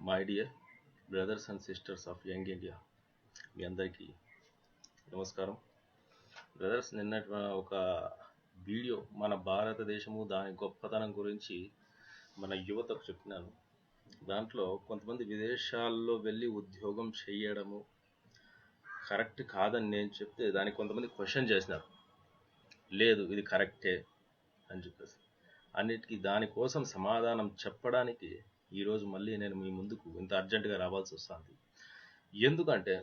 My dear brothers and sisters of young India, మీ అందరికీ నమస్కారం. బ్రదర్స్, నిన్న ఒక వీడియో మన భారతదేశము దాని గొప్పతనం గురించి మన యువతకు చెప్పినాను. దాంట్లో కొంతమంది విదేశాల్లో వెళ్ళి ఉద్యోగం చేయడము కరెక్ట్ కాదని నేను చెప్తే దానికి కొంతమంది క్వశ్చన్ చేసినారు. లేదు, ఇది కరెక్టే అని చెప్పేసి అన్నిటికీ దానికోసం సమాధానం చెప్పడానికి ఈరోజు మళ్ళీ నేను మీ ముందుకు ఇంత అర్జెంటుగా రావాల్సి వస్తుంది. ఎందుకంటే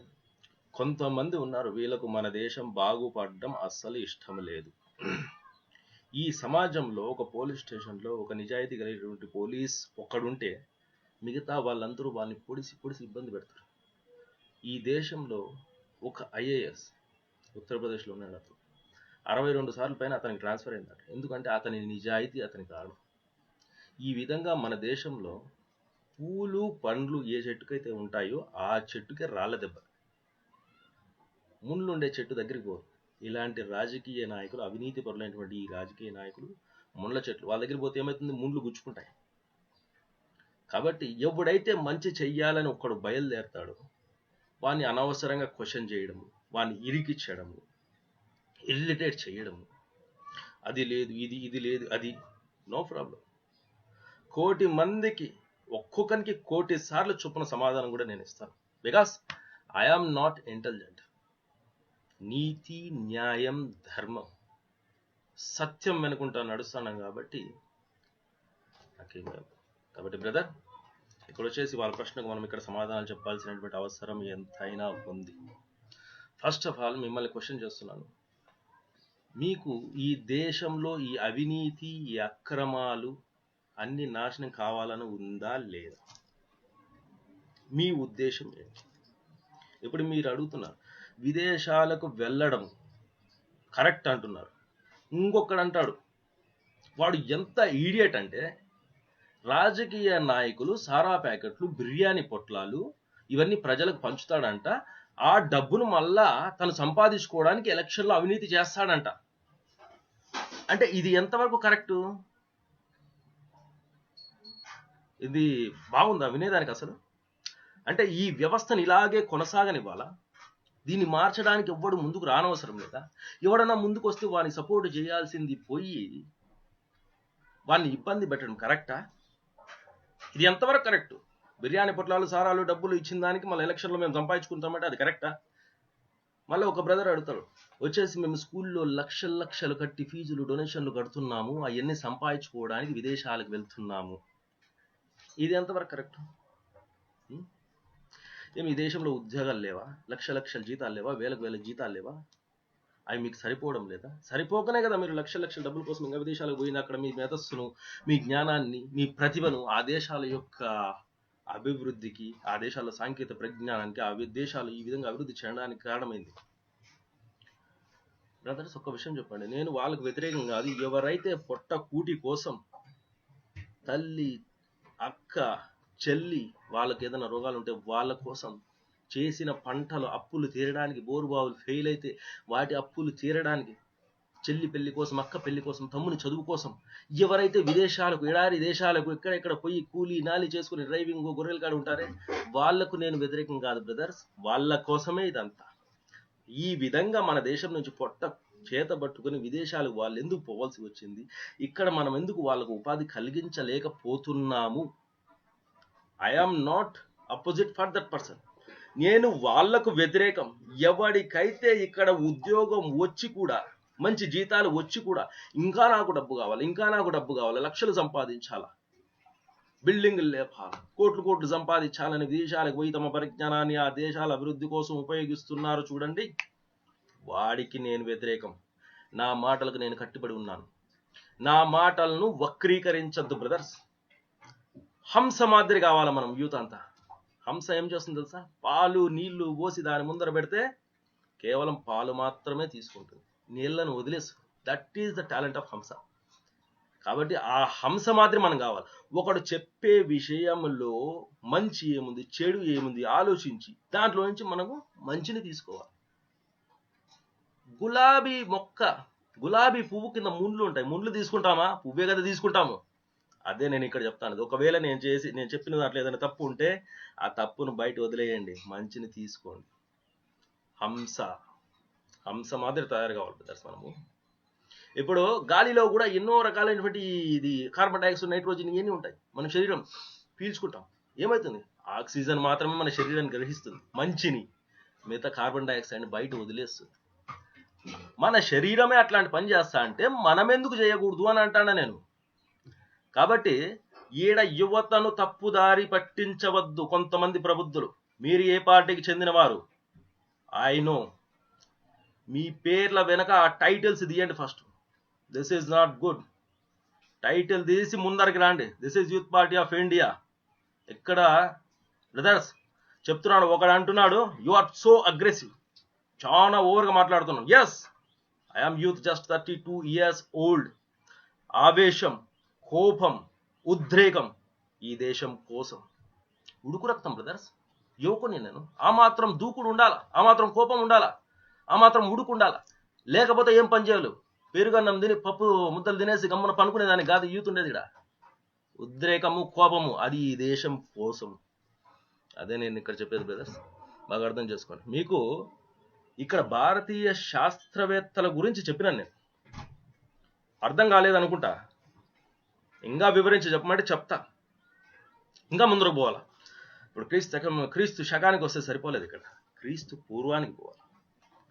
కొంతమంది ఉన్నారు, వీళ్ళకు మన దేశం బాగుపడడం అస్సలు ఇష్టం లేదు. ఈ సమాజంలో ఒక పోలీస్ స్టేషన్లో ఒక నిజాయితీ కలిగినటువంటి పోలీస్ ఒక్కడుంటే మిగతా వాళ్ళందరూ వాళ్ళని పొడిసి పొడిసి ఇబ్బంది పెడతారు. ఈ దేశంలో ఒక ఐఏఎస్ ఉత్తరప్రదేశ్లో ఉన్నాడు. అతను 62 సార్లు పైన అతనికి ట్రాన్స్ఫర్ అయిందట. ఎందుకంటే అతని నిజాయితీ అతని కారణం. ఈ విధంగా మన దేశంలో పూలు పండ్లు ఏ చెట్టుకైతే ఉంటాయో ఆ చెట్టుకే రాళ్ళ దెబ్బ. ముళ్ళు ఉండే చెట్టు దగ్గరికి పోరు. ఇలాంటి రాజకీయ నాయకులు, అవినీతి పరులైనటువంటి ఈ రాజకీయ నాయకులు ముళ్ళ చెట్లు, వాళ్ళ దగ్గరికి పోతే ఏమవుతుంది, ముళ్ళు గుచ్చుకుంటాయి. కాబట్టి ఎవడైతే మంచి చెయ్యాలని ఒక్కడు బయలుదేరతాడో వాడిని అనవసరంగా క్వశ్చన్ చేయడము, వాడిని ఇరికిచ్చడము, ఇరిటేట్ చేయడము, అది లేదు ఇది లేదు అది, నో ప్రాబ్లం. 1,000,000 మందికి ఒక్కొక్కరికి 1,000,000 సార్లు చొప్పున సమాధానం కూడా నేను ఇస్తాను. Because I am not intelligent. నీతి, న్యాయం, ధర్మం, సత్యం వెనుకుంటా నడుస్తాను కాబట్టి కాబట్టి బ్రదర్, ఇక్కడ వచ్చేసి వాళ్ళ ప్రశ్నకు మనం ఇక్కడ సమాధానం చెప్పాల్సినటువంటి అవసరం ఎంతైనా ఉంది. ఫస్ట్ ఆఫ్ ఆల్ మిమ్మల్ని క్వశ్చన్ చేస్తున్నాను, మీకు ఈ దేశంలో ఈ అవినీతి, ఈ అక్రమాలు అన్ని నాశనం కావాలని ఉందా లేదా? మీ ఉద్దేశం ఏంటి? ఇప్పుడు మీరు అడుగుతున్నారు విదేశాలకు వెళ్ళడం కరెక్ట్ అంటున్నారు. ఇంకొకడు అంటాడు, వాడు ఎంత ఈడియట్ అంటే రాజకీయ నాయకులు సారా ప్యాకెట్లు, బిర్యానీ పొట్లాలు ఇవన్నీ ప్రజలకు పంచుతాడంట. ఆ డబ్బును మళ్ళా తను సంపాదించుకోవడానికి ఎలక్షన్లో అవినీతి చేస్తాడంట. అంటే ఇది ఎంతవరకు కరెక్టు? ఇది బాగుందా వినేదానికి అసలు? అంటే ఈ వ్యవస్థను ఇలాగే కొనసాగనివ్వాలా? దీన్ని మార్చడానికి ఎవ్వడు ముందుకు రానవసరం లేదా? ఎవడన్నా ముందుకు వస్తే వాడిని సపోర్ట్ చేయాల్సింది పోయి వాడిని ఇబ్బంది పెట్టడం కరెక్టా? ఇది ఎంతవరకు కరెక్ట్? బిర్యానీ పొట్లాలు, సారాలు, డబ్బులు ఇచ్చిన దానికి మళ్ళీ ఎలక్షన్లో మేము సంపాదించుకుంటామంటే అది కరెక్టా? మళ్ళీ ఒక బ్రదర్ అడుగుతాడు, వచ్చేసి మేము స్కూల్లో లక్షలు కట్టి ఫీజులు, డొనేషన్లు కడుతున్నాము, అవన్నీ సంపాదించుకోవడానికి విదేశాలకు వెళ్తున్నాము. ఇది ఎంతవరకు కరెక్ట్? ఏమి ఈ దేశంలో ఉద్యోగాలు లేవా? లక్షల జీతాలు లేవా? వేల జీతాలు లేవా? అవి మీకు సరిపోవడం లేదా? సరిపోకనే కదా మీరు లక్షల డబ్బుల కోసం ఇంకా విదేశాలకు పోయిన అక్కడ మీ మేధస్సును, మీ జ్ఞానాన్ని, మీ ప్రతిభను ఆ దేశాల యొక్క అభివృద్ధికి, ఆ దేశాల సాంకేతిక పరిజ్ఞానానికి, ఆ దేశాలు ఈ విధంగా అభివృద్ధి చేయడానికి కారణమైంది. బ్రదర్స్, ఒక్క విషయం చెప్పండి, నేను వాళ్ళకు వ్యతిరేకం కాదు. ఎవరైతే పొట్ట కూటి కోసం తల్లి, అక్క, చెల్లి వాళ్ళకి ఏదైనా రోగాలు ఉంటే వాళ్ళ కోసం చేసిన పంటలు అప్పులు తీరడానికి, బోరుబావులు ఫెయిల్ అయితే వాటి అప్పులు తీరడానికి, చెల్లి పెళ్లి కోసం, అక్క పెళ్లి కోసం, తమ్ముని చదువు కోసం ఎవరైతే విదేశాలకు, ఎడారి దేశాలకు ఎక్కడెక్కడ పోయి కూలీ నాలి చేసుకుని డ్రైవింగ్, గొర్రెలు కాడ ఉంటారే వాళ్లకు నేను వ్యతిరేకం కాదు బ్రదర్స్. వాళ్ళ కోసమే ఇదంతా. ఈ విధంగా మన దేశం నుంచి పొట్ట చేత పట్టుకుని విదేశాలకు వాళ్ళు ఎందుకు పోవాల్సి వచ్చింది? ఇక్కడ మనం ఎందుకు వాళ్ళకు ఉపాధి కలిగించలేకపోతున్నాము? I am not opposite for that person. నేను వాళ్లకు వ్యతిరేకం. ఎవడికైతే ఇక్కడ ఉద్యోగం వచ్చి కూడా, మంచి జీతాలు వచ్చి కూడా ఇంకా నాకు డబ్బు కావాలి, లక్షలు సంపాదించాలా, బిల్డింగులు లేపాలి, కోట్లు సంపాదించాలని విదేశాలకు పోయి తమ పరిజ్ఞానాన్ని ఆ దేశాల అభివృద్ధి కోసం ఉపయోగిస్తున్నారు చూడండి, వాడికి నేను వ్యతిరేకం. నా మాటలకు నేను కట్టుబడి ఉన్నాను. నా మాటలను వక్రీకరించద్దు బ్రదర్స్. హంస మాదిరి కావాలి మనం యూత్ అంతా. హంస ఏం చేస్తుంది తెలుసా? పాలు నీళ్లు పోసి దాని ముందర పెడితే కేవలం పాలు మాత్రమే తీసుకుంటుంది, నీళ్లను వదిలేస్తుంది. That is the talent of hamsa. కాబట్టి ఆ హంస మాదిరి మనం కావాలి. ఒకడు చెప్పే విషయంలో మంచి ఏముంది, చెడు ఏముంది ఆలోచించి దాంట్లో నుంచి మనకు మంచిని తీసుకోవాలి. గులాబీ పువ్వు కింద ముళ్ళు ఉంటాయి, ముళ్ళు తీసుకుంటామా? పువ్వే కదా తీసుకుంటాము. అదే నేను ఇక్కడ చెప్తాను. ఒకవేళ నేను చెప్పిన దాంట్లో ఏదైనా తప్పు ఉంటే ఆ తప్పును బయట వదిలేయండి, మంచిని తీసుకోండి. హంస మాదిరి తయారు కావాలి బ్రదర్స్ మనము. ఇప్పుడు గాలిలో కూడా ఎన్నో రకాలైనటువంటి ఇది కార్బన్ డైఆక్సైడ్, నైట్రోజన్ ఇవన్నీ ఉంటాయి. మన శరీరం పీల్చుకుంటాం. ఏమవుతుంది? ఆక్సిజన్ మాత్రమే మన శరీరాన్ని గ్రహిస్తుంది, మంచిని. మిగతా కార్బన్ డైఆక్సైడ్ని బయట వదిలేస్తుంది. మన శరీరమే అట్లాంటి పని చేస్తా అంటే మనం ఎందుకు చేయకూడదు అని అంటాను నేను. కాబట్టి ఈడ యువతను తప్పుదారి పట్టించవద్దు కొంతమంది ప్రబుద్ధులు. మీరు ఏ పార్టీకి చెందినవారు ఐ నో. మీ పేర్ల వెనక ఆ టైటిల్స్ తీయండి first. This is not good. Title తీసి ముందరికి రాండి. This is youth party of India. ఇక్కడ బ్రదర్స్ చెప్తున్నాడు, ఒకడు అంటున్నాడు యు ఆర్ సో అగ్రెసివ్, చాలా ఓవర్గా మాట్లాడుతున్నాం. Yes, I'm youth, just 32 years old. ఆవేశం, కోపం, ఉద్రేకం ఈ దేశం కోసం. ఉడుకు రక్తం బ్రదర్స్, యువకుని నేను. ఆ మాత్రం దూకుడు ఉండాలా, ఆ మాత్రం కోపం ఉండాలా, ఆ మాత్రం ఉడుకు ఉండాలా. లేకపోతే ఏం పని చేయాలి? పెరుగన్నం తిని పప్పు ముద్దలు తినేసి గమ్మన పనుకునేదాన్ని కాదు యూత్ ఉండేది. ఇక్కడ ఉద్రేకము, కోపము, అది ఈ దేశం కోసం. అదే నేను ఇక్కడ చెప్పేది బ్రదర్స్, బాగా అర్థం చేసుకోండి. మీకు ఇక్కడ భారతీయ శాస్త్రవేత్తల గురించి చెప్పినాను నేను. అర్థం కాలేదనుకుంటా, ఇంకా వివరించి చెప్పమంటే చెప్తా. ఇంకా ముందుకు పోవాలా. ఇప్పుడు క్రీస్తు శకానికి వస్తే సరిపోలేదు. ఇక్కడ క్రీస్తు పూర్వానికి పోవాలి.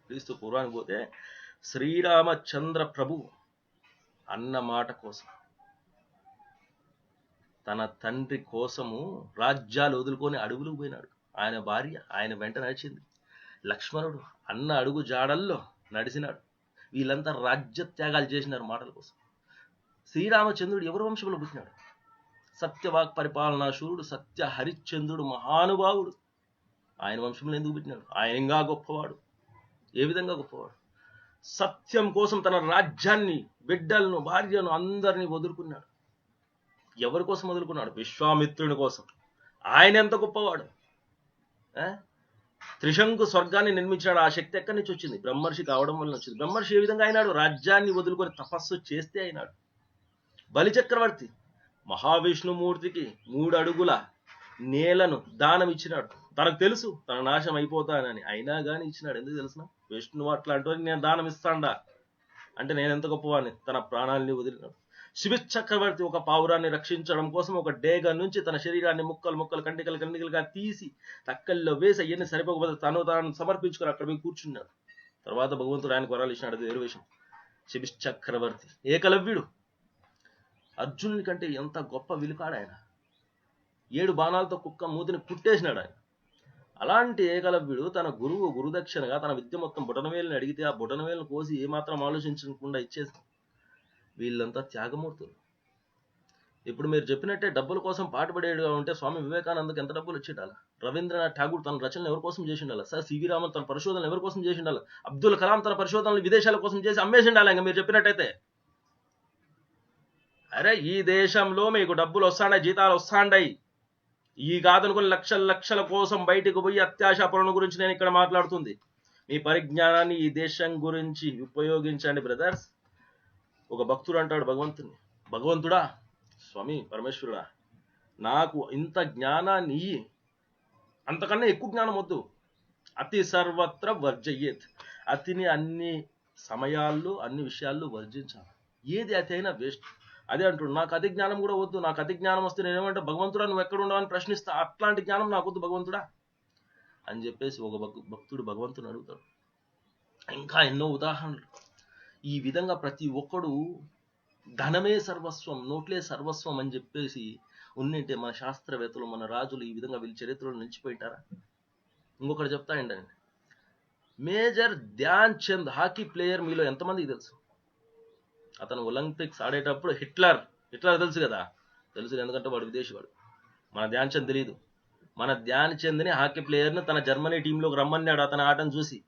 క్రీస్తు పూర్వానికి పోతే శ్రీరామచంద్ర ప్రభు అన్న మాట కోసం, తన తండ్రి కోసము రాజ్యాలు వదులుకొని అడవులకు పోయినాడు. ఆయన భార్య ఆయన వెంట నడిచింది. లక్ష్మణుడు అన్న అడుగు జాడల్లో నడిచినాడు. వీళ్ళంతా రాజ్య త్యాగాలు చేసినారు మాటల కోసం. శ్రీరామచంద్రుడు ఎవరి వంశంలో పుట్టినాడు? సత్యవాక్ పరిపాలనాశూరుడు, సత్య హరిశ్చంద్రుడు, మహానుభావుడు. ఆయన వంశంలో ఎందుకు పుట్టినాడు? ఆయన ఇంకా గొప్పవాడు. ఏ విధంగా గొప్పవాడు? సత్యం కోసం తన రాజ్యాన్ని, బిడ్డలను, భార్యను అందరినీ వదులుకున్నాడు. ఎవరి కోసం వదులుకున్నాడు? విశ్వామిత్రుని కోసం. ఆయన ఎంత గొప్పవాడు! త్రిశంకు స్వర్గాన్ని నిర్మించాడు. ఆ శక్తి ఎక్కడి నుంచి వచ్చింది? బ్రహ్మర్షి కావడం వల్ల వచ్చింది. బ్రహ్మర్షి ఏ విధంగా అయినాడు? రాజ్యాన్ని వదులుకొని తపస్సు చేస్తే అయినాడు. బలిచక్రవర్తి మహావిష్ణుమూర్తికి 3 అడుగుల నేలను దానం ఇచ్చినాడు. తనకు తెలుసు తన నాశనం అయిపోతానని, అయినా కానీ ఇచ్చినాడు. ఎందుకు తెలుసునా? విష్ణువు అట్లాంటి నేను దానం ఇస్తాడా అంటే నేను ఎంత గొప్పవాడిని, తన ప్రాణాలని వదిలినాడు. శివ చక్రవర్తి ఒక పావురాన్ని రక్షించడం కోసం ఒక డేగ నుంచి తన శరీరాన్ని ముక్కలు కండికలుగా తీసి తక్కల్లో వేసి అయ్యన్ని సరిపోకపోతే తాను సమర్పించుకొని అక్కడ పోయి కూర్చున్నాడు. తర్వాత భగవంతుడు ఆయనకు వరాలు ఇచ్చినాడు. అది వేరు విషయం. శివ చక్రవర్తి ఏకలవ్యుడు అర్జునుని కంటే ఎంత గొప్ప విలుకాడు ఆయన. 7 బాణాలతో కుక్క మూతిని కుట్టేసినాడు ఆయన. అలాంటి ఏకలవ్యుడు తన గురుదక్షిణగా తన విద్య మొత్తం బొటనవేలుని అడిగితే ఆ బొటనవేలును కోసి ఏమాత్రం ఆలోచించకుండా ఇచ్చేసి, వీళ్ళంతా త్యాగమూర్తులు. ఇప్పుడు మీరు చెప్పినట్టే డబ్బుల కోసం పాటుపడేడుగా ఉంటే స్వామి వివేకానందకి ఎంత డబ్బులు వచ్చేటాల? రవీంద్రనాథ్ ఠాగూర్ తన రచనలు ఎవరి కోసం చేసిండాల? సార్ సివి రామన్ తన పరిశోధనలు ఎవరి కోసం చేసిండాల? అబ్దుల్ కలాం తన పరిశోధనలు విదేశాల కోసం చేసి అమ్మేసిండాలి. ఇంకా మీరు చెప్పినట్టయితే అరే ఈ దేశంలో మీకు డబ్బులు వస్తాండాయి, జీతాలు వస్తాండాయి. ఈ కాదనుకుని లక్షల కోసం బయటకు పోయి అత్యాశ పనుల గురించి నేను ఇక్కడ మాట్లాడుతుంది. మీ పరిజ్ఞానాన్ని ఈ దేశం గురించి ఉపయోగించండి బ్రదర్స్. ఒక భక్తుడు అంటాడు భగవంతుని, భగవంతుడా, స్వామి పరమేశ్వరుడా, నాకు ఇంత జ్ఞానాన్ని ఇయ్యి, అంతకన్నా ఎక్కువ జ్ఞానం వద్దు. అతి సర్వత్ర వర్జయ్యేత్. అతిని అన్ని సమయాల్లో అన్ని విషయాల్లో వర్జించాలి. ఏది అతి అయినా వేస్ట్. అదే అంటుడు, నాకు అతి జ్ఞానం కూడా వద్దు. నాకు అతి జ్ఞానం వస్తే నేనేమంటే భగవంతుడా నువ్వు ఎక్కడ ఉండవని ప్రశ్నిస్తా. అట్లాంటి జ్ఞానం నాకు వద్దు భగవంతుడా అని చెప్పేసి ఒక భక్తుడు భగవంతుని అడుగుతాడు. ఇంకా ఎన్నో ఉదాహరణలు. ఈ విధంగా ప్రతి ఒక్కడు ధనమే సర్వస్వం, నోట్లే సర్వస్వం అని చెప్పేసి ఉన్నింటే మన శాస్త్రవేత్తలు, మన రాజులు ఈ విధంగా వీళ్ళ చరిత్రలో నిలిచిపోయింటారా? ఇంకొకటి చెప్తాయండి, major Dhyan Chand hockey player మీలో ఎంతమందికి తెలుసు? అతను ఒలింపిక్స్ ఆడేటప్పుడు హిట్లర్ తెలుసు కదా? తెలుసు, ఎందుకంటే వాడు విదేశీవాడు. మన ధ్యాన్ చంద్ తెలియదు. మన ధ్యాన్ చంద్ని హాకీ ప్లేయర్ని తన జర్మనీ టీంలోకి రమ్మన్నాడు. అతని ఆటను చూసి,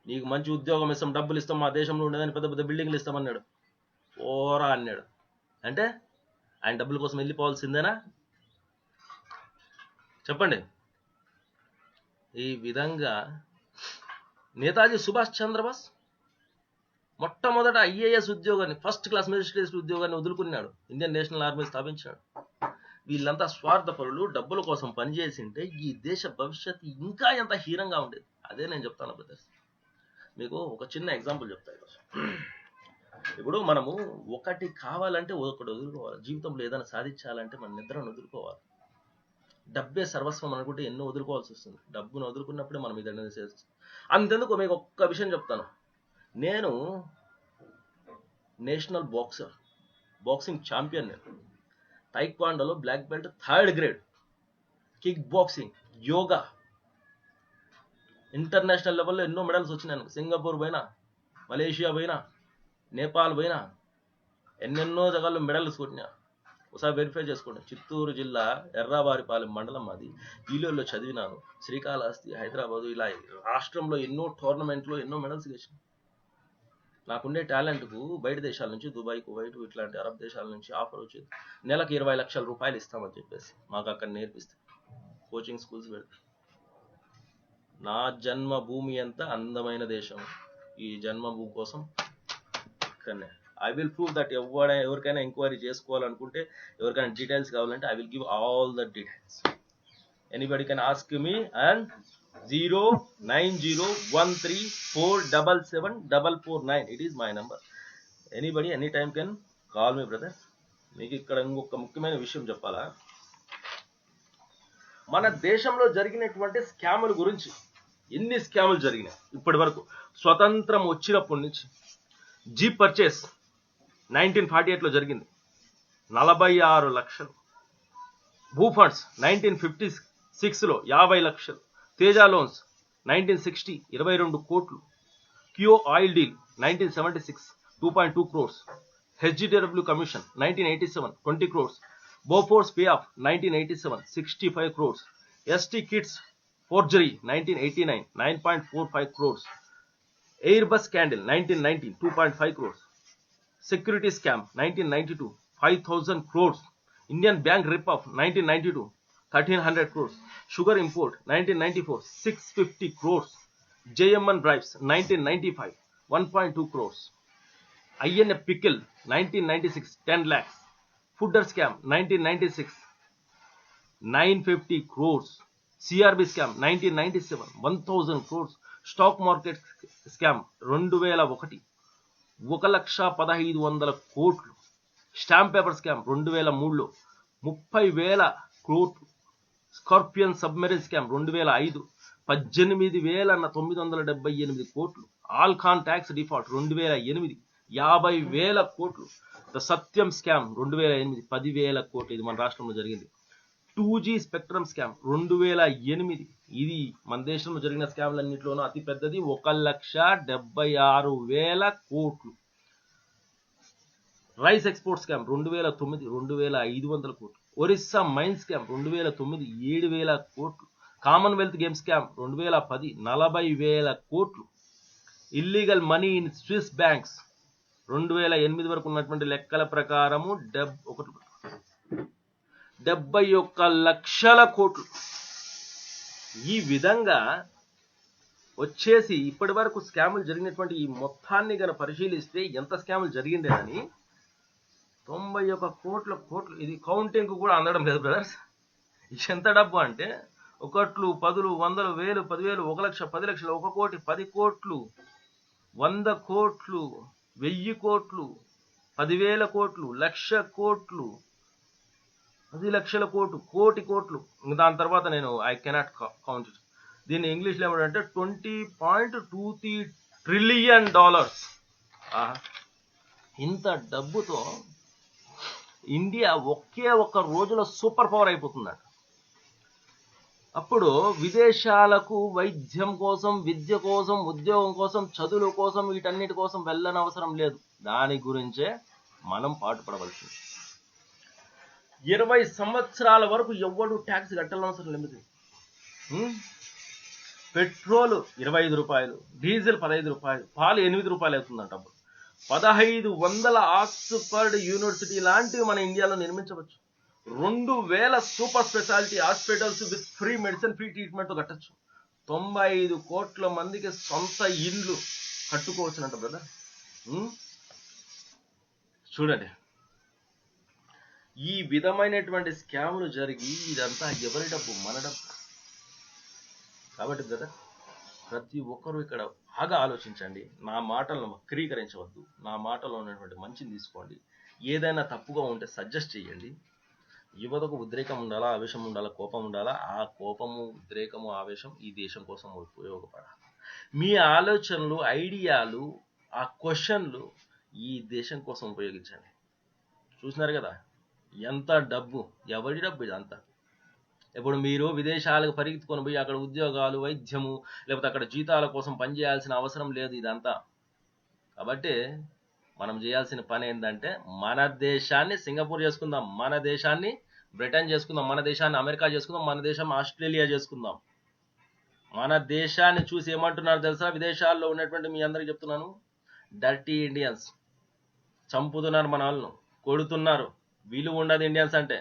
నీకు మంచి ఉద్యోగం ఇస్తాం, డబ్బులు ఇస్తాం, మా దేశంలో ఉండేదని పెద్ద పెద్ద బిల్డింగ్లు ఇస్తామన్నాడు. ఓరా అన్నాడు. అంటే ఆయన డబ్బుల కోసం వెళ్ళిపోవాల్సిందేనా? చెప్పండి. ఈ విధంగా నేతాజీ సుభాష్ చంద్రబోస్ మొట్టమొదట ఐఏఎస్ ఉద్యోగాన్ని, ఫస్ట్ క్లాస్ మెజిస్ట్రేట్ ఉద్యోగాన్ని వదులుకున్నాడు, ఇండియన్ నేషనల్ ఆర్మీ స్థాపించాడు. వీళ్ళంతా స్వార్థపరులు, డబ్బుల కోసం పనిచేసింటే ఈ దేశ భవిష్యత్తు ఇంకా ఎంత హీనంగా ఉండేది. అదే నేను చెప్తాను బ్రదర్స్. మీకు ఒక చిన్న ఎగ్జాంపుల్ చెప్తా ఈరోజు. ఇప్పుడు మనము ఒకటి కావాలంటే ఒకటి వదులుకోవాలి. జీవితంలో ఏదైనా సాధించాలంటే మన నిద్రను వదులుకోవాలి. డబ్బే సర్వస్వం అనుకుంటే ఎన్నో వదులుకోవాల్సి వస్తుంది. డబ్బును వదులుకున్నప్పుడే మనం ఇది అనేది చేస్తాం. అంతెందుకు మీకు ఒక్క విషయం చెప్తాను. నేను నేషనల్ బాక్సింగ్ ఛాంపియన్. నేను టైక్వాండోలో black belt 3rd grade, kick boxing, yoga, international లెవెల్లో ఎన్నో మెడల్స్ వచ్చినాను. సింగపూర్ పోయినా, మలేషియా పోయినా, నేపాల్ పోయినా, ఎన్నెన్నో జగాల్లో మెడల్స్ కొట్టినా. ఒకసారి వెరిఫై చేసుకోండి. చిత్తూరు జిల్లా ఎర్రావారిపాలెం మండలం మాది. ఈలోల్లో చదివినాను. శ్రీకాళహస్తి, హైదరాబాదు, ఇలా రాష్ట్రంలో ఎన్నో టోర్నమెంట్లో ఎన్నో మెడల్స్ గెలిచిన. నాకుండే టాలెంట్కు బయట దేశాల నుంచి, దుబాయ్, కువైట్ ఇట్లాంటి అరబ్ దేశాల నుంచి ఆఫర్ వచ్చేది. నెలకు 20 లక్షల రూపాయలు ఇస్తామని చెప్పేసి మాకు అక్కడ నేర్పిస్తే, కోచింగ్ స్కూల్స్ పెడితే. నా జన్మభూమి ఎంత అందమైన దేశం. ఈ జన్మభూమి కోసం ఇక్కడనే ఐ విల్ ప్రూవ్ దట్. ఎవరికైనా ఎంక్వైరీ చేసుకోవాలనుకుంటే, ఎవరికైనా డీటెయిల్స్ కావాలంటే I will give all the details. Anybody can ask me and 09013477449. It is my number. Anybody anytime can call me, brother. మీకు ఇక్కడ ఇంకొక ముఖ్యమైన విషయం చెప్పాలా. మన దేశంలో జరిగినటువంటి స్కాముల గురించి, ఎన్ని స్కాములు జరిగినాయి ఇప్పటి వరకు. స్వతంత్రం వచ్చినప్పటి నుంచి జీప్ పర్చేస్ 1948లో జరిగింది, 46 లక్షలు. భూ ఫండ్స్ 1956లో 50 లక్షలు. తేజ లోన్స్ 1960 22 కోట్లు. Kuo oil deal 1976 2.2 crores. HGW commission 1987 20 crores. Bofors pay off 1987 65 crores. ST Kitts forgery 1989 9.45 crores. Airbus scandal 1990 2.5 crores. Security scam 1992 5,000 crores. Indian bank rip off 1992 1,300 crores. Sugar import 1994 650 crores. JMN bribes 1995 1.2 crores. INF pickle 1996 10 lakhs. Fooder scam 1996 950 crores. CRB scam 1997 1,000 crores. Stock market scam 2001 1,15,00,000 కోట్లు. Stamp paper scam 2003లో 30,000 కోట్లు. Scorpion submarine scam 2005 18,978 కోట్లు. ఆల్కాన్ tax default 2008 50,000 కోట్లు. The Satyam scam 2008 10,000 కోట్లు. ఇది మన రాష్ట్రంలో జరిగింది. 2G spectrum scam 2008. ఇది మన దేశంలో జరిగిన స్కామ్లన్నింటిలోనూ అతి పెద్దది, 1,76,000 కోట్లు. రైస్ ఎక్స్పోర్ట్ స్కామ్ 2009 2,500 కోట్లు. ఒరిస్సా మైన్ స్కామ్ 2009 7,000 కోట్లు. కామన్వెల్త్ గేమ్ స్కామ్ 2010 40,000 కోట్లు. Illegal money in Swiss banks 2008 వరకు ఉన్నటువంటి లెక్కల ప్రకారము 71 లక్షల కోట్లు. ఈ విధంగా వచ్చేసి ఇప్పటి వరకు స్కాములు జరిగినటువంటి ఈ మొత్తాన్ని గన పరిశీలిస్తే ఎంత స్కాములు జరిగిందేనని 91 కోట్లు. ఇది కౌంటింగ్ కూడా అందడం లేదు బ్రదర్స్. ఎంత డబ్బు అంటే 1, 10, 100, 1000, 10,000, 1 లక్ష, 10 లక్షలు, 1 కోటి, 10 కోట్లు, 100 కోట్లు, 1000 కోట్లు, 10,000 కోట్లు, 1,00,000 కోట్లు, 10 లక్షల కోట్లు, కోటి కోట్లు. దాని తర్వాత నేను ఐ కెనాట్ కౌంట్ ఇట్. దీన్ని ఇంగ్లీష్లో ఏమంటే $20.23 trillion. ఇంత డబ్బుతో ఇండియా ఒకే ఒక్క రోజులో సూపర్ పవర్ అయిపోతుందంట. అప్పుడు విదేశాలకు వైద్యం కోసం, విద్య కోసం, ఉద్యోగం కోసం, చదువుల కోసం, వీటన్నిటి కోసం వెళ్ళనవసరం లేదు. దాని గురించే మనం పాటుపడవలసింది. 20 సంవత్సరాల వరకు ఎవ్వడు ట్యాక్స్ కట్టాలవసరం లేదు. పెట్రోల్ 25 రూపాయలు, డీజిల్ 15 రూపాయలు, పాలు 8 రూపాయలు అవుతుందంట. 1,500 ఆక్స్ఫర్డ్ యూనివర్సిటీ లాంటివి మన ఇండియాలో నిర్మించవచ్చు. 2,000 super speciality hospitals with free medicine, free ట్రీట్మెంట్తో కట్టచ్చు. 95 కోట్ల మందికి సొంత ఇండ్లు కట్టుకోవచ్చునంట బ్రదర్. ఉమ్, చూడండి, ఈ విధమైనటువంటి స్కాములు జరిగి ఇదంతా ఎవరి డబ్బు? మన డబ్బు. కాబట్టి బ్రదర్, ప్రతి ఒక్కరూ ఇక్కడ బాగా ఆలోచించండి. నా మాటలను వక్రీకరించవద్దు. నా మాటలో ఉన్నటువంటి మంచిని తీసుకోండి. ఏదైనా తప్పుగా ఉంటే సజెస్ట్ చేయండి. యువతకు ఉద్రేకం ఉండాలా, ఆవేశం ఉండాలా, కోపం ఉండాలా. ఆ కోపము, ఉద్రేకము, ఆవేశం ఈ దేశం కోసం ఉపయోగపడాలి. మీ ఆలోచనలు, ఐడియాలు, ఆ క్వశ్చన్లు ఈ దేశం కోసం ఉపయోగించండి. చూసినారు కదా ఎంత డబ్బు, ఎవరి డబ్బు ఇదంతా? ఇప్పుడు మీరు విదేశాలకు పరిగెత్తుకొని పోయి అక్కడ ఉద్యోగాలు, వైద్యము, లేకపోతే అక్కడ జీతాల కోసం పనిచేయాల్సిన అవసరం లేదు ఇదంతా. కాబట్టి మనం చేయాల్సిన పని ఏంటంటే మన దేశాన్ని సింగపూర్ చేసుకుందాం, మన దేశాన్ని బ్రిటన్ చేసుకుందాం, మన దేశాన్ని అమెరికా చేసుకుందాం, మన దేశం ఆస్ట్రేలియా చేసుకుందాం. మన దేశాన్ని చూసి ఏమంటున్నారు తెలుసా? విదేశాల్లో ఉన్నటువంటి మీ అందరికి చెప్తున్నాను, డర్టీ ఇండియన్స్, చంపుతున్నారు మన వాళ్ళను, కొడుతున్నారు, విలువ ఉండదు ఇండియన్స్ అంటే.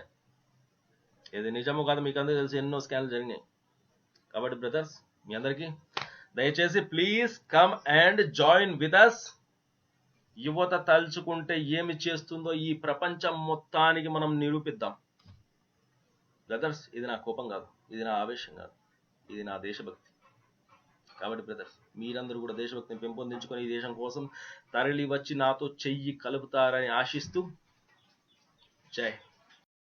ఇది నిజము కాదు మీకు అందరికీ తెలుసు, ఎన్నో స్కాన్లు జరిగినాయి. కాబట్టి బ్రదర్స్, మీ అందరికీ దయచేసి please come and join with us. యువత తలుచుకుంటే ఏమి చేస్తుందో ఈ ప్రపంచం మొత్తానికి మనం నిరూపిద్దాం. బ్రదర్స్, ఇది నా కోపం కాదు, ఇది నా ఆవేశం కాదు, ఇది నా దేశభక్తి. కాబట్టి బ్రదర్స్, మీరందరూ కూడా దేశభక్తిని పెంపొందించుకొని ఈ దేశం కోసం తరలి వచ్చి నాతో చెయ్యి కలుపుతారని ఆశిస్తూ, జై